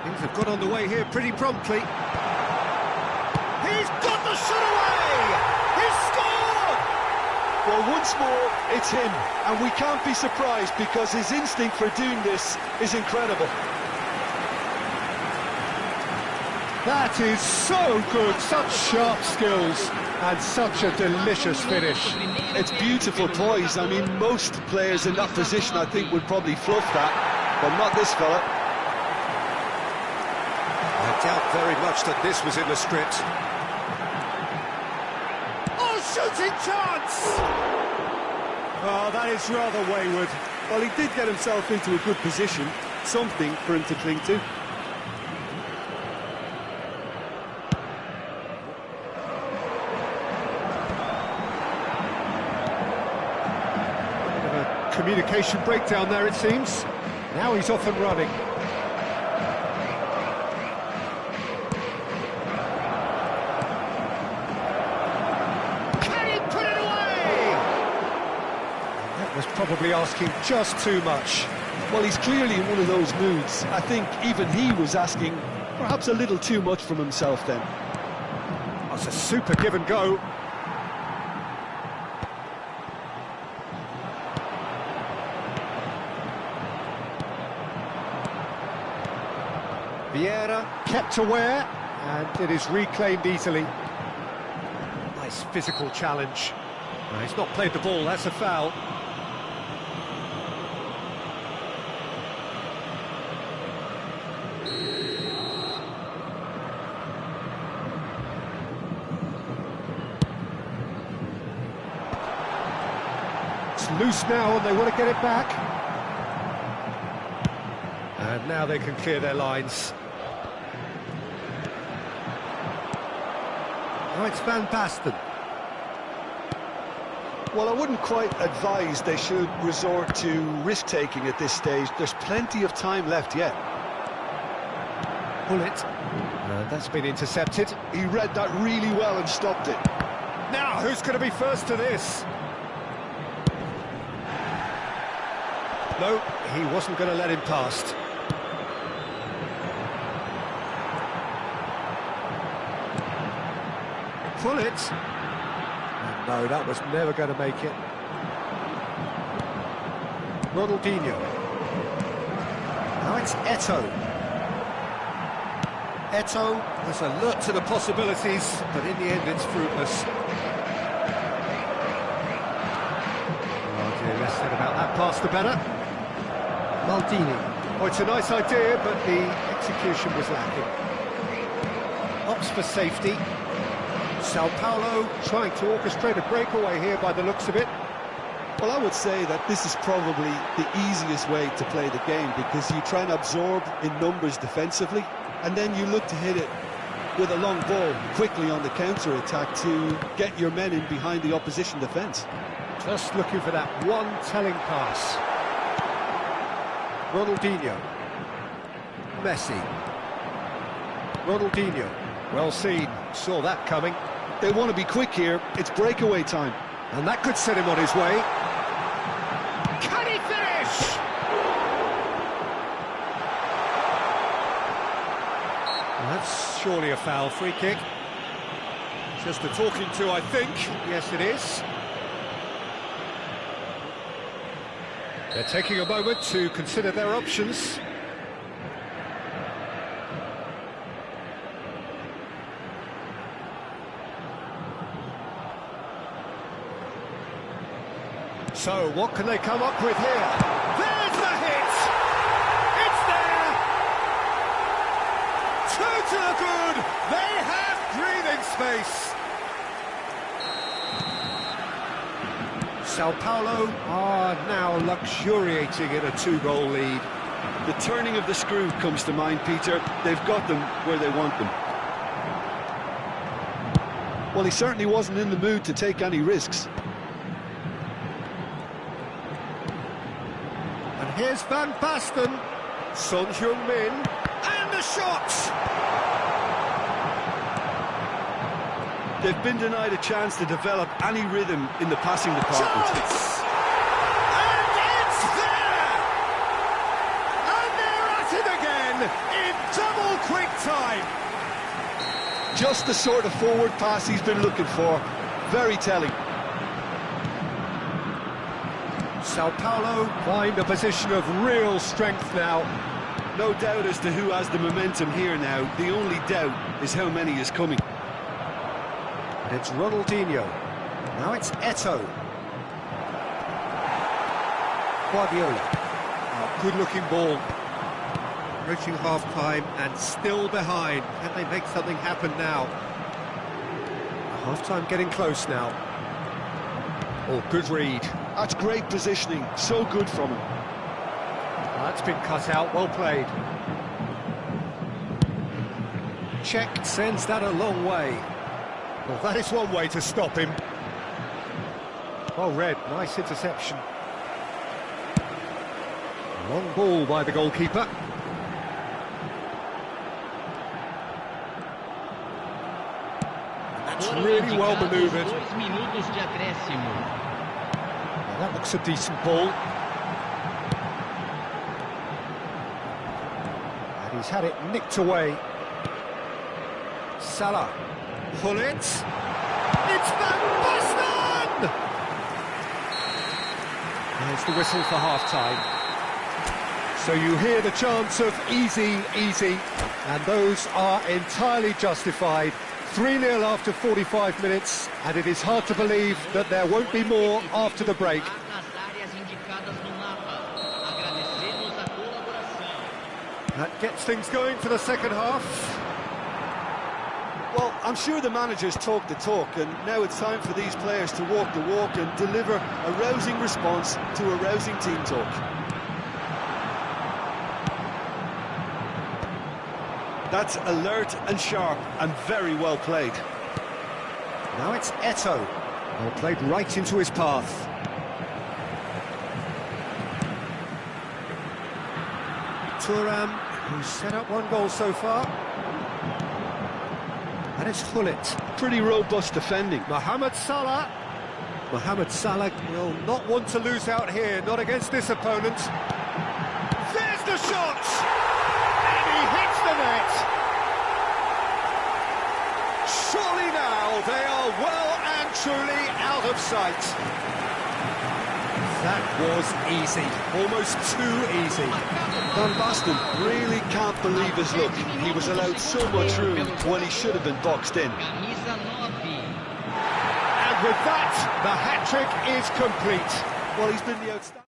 Things have got underway here pretty promptly. He's got the shot away! He's scored! Well, once more, it's him, and we can't be surprised because his instinct for doing this is incredible. That is so good, such sharp skills, and such a delicious finish. It's beautiful poise. I mean, most players in that position, I think, would probably fluff that, but not this fella. I doubt very much that this was in the script. Oh, shooting chance! Oh, that is rather wayward. Well, he did get himself into a good position, something for him to cling to. Communication breakdown there, it seems. Now he's off and running. Can he put it away? That was probably asking just too much. Well, he's clearly in one of those moods. I think even he was asking perhaps a little too much from himself then. That's a super give and go. Vieira kept aware, and it is reclaimed easily. Nice physical challenge. No, he's not played the ball, that's a foul. It's loose now, and they want to get it back. And now they can clear their lines. Oh, it's Van Basten. Well, I wouldn't quite advise they should resort to risk-taking at this stage. There's plenty of time left yet. Pull it. That's been intercepted. He read that really well and stopped it. Now, who's going to be first to this? No, he wasn't going to let him past. Pull it. No, that was never going to make it. Ronaldinho. Now it's Eto'o. Eto'o was alert to the possibilities, but in the end it's fruitless. Oh dear, less said about that pass the better. Maldini. Oh, it's a nice idea, but the execution was lacking. Opts for safety. Sao Paulo trying to orchestrate a breakaway here by the looks of it. Well, I would say that this is probably the easiest way to play the game because you try and absorb in numbers defensively and then you look to hit it with a long ball quickly on the counter-attack to get your men in behind the opposition defence. Just looking for that one telling pass. Ronaldinho. Messi. Ronaldinho. Well seen, saw that coming. They want to be quick here, it's breakaway time. And that could set him on his way. Can he finish? Well, that's surely a foul, free kick. Just a talking to, I think. Yes, it is. They're taking a moment to consider their options. So, what can they come up with here? There's the hit! It's there! Two to the good! They have breathing space! Sao Paulo are now luxuriating in a 2-goal lead. The turning of the screw comes to mind, Peter. They've got them where they want them. Well, he certainly wasn't in the mood to take any risks. And here's Van Basten, Son Heung-min, and the shot! They've been denied a chance to develop any rhythm in the passing department. Chance! And it's there! And they're at it again in double quick time. Just the sort of forward pass he's been looking for. Very telling. Sao Paulo find a position of real strength now. No doubt as to who has the momentum here now. The only doubt is how many is coming. And it's Ronaldinho. Now it's Eto'o. Guardiola. Oh, good-looking ball. Reaching half-time and still behind. Can they make something happen now? Half-time getting close now. Oh, good read. That's great positioning. So good from him. That's been cut out. Well played. Check sends that a long way. Well, that is one way to stop him. Well read, nice interception. Long ball by the goalkeeper. That's really well manoeuvred. Well, that looks a decent ball. And he's had it nicked away. Salah. Pull it. It's Van Basten! There's the whistle for half-time. So you hear the chants of easy, easy, and those are entirely justified. 3-0 after 45 minutes, and it is hard to believe that there won't be more after the break. That gets things going for the second half. Well, I'm sure the managers talk the talk, and now it's time for these players to walk the walk and deliver a rousing response to a rousing team talk. That's alert and sharp and very well played. Now it's Eto'o. Well played right into his path. Thuram, who's set up one goal so far. And it's Gullit. Pretty robust defending. Mohamed Salah. Mohamed Salah will not want to lose out here, not against this opponent. There's the shot! And he hits the net! Surely now they are well and truly out of sight. That was easy, almost too easy. Van Basten really can't believe his luck. He was allowed so much room when he should have been boxed in. And with that, the hat-trick is complete. Well, he's been the outstanding...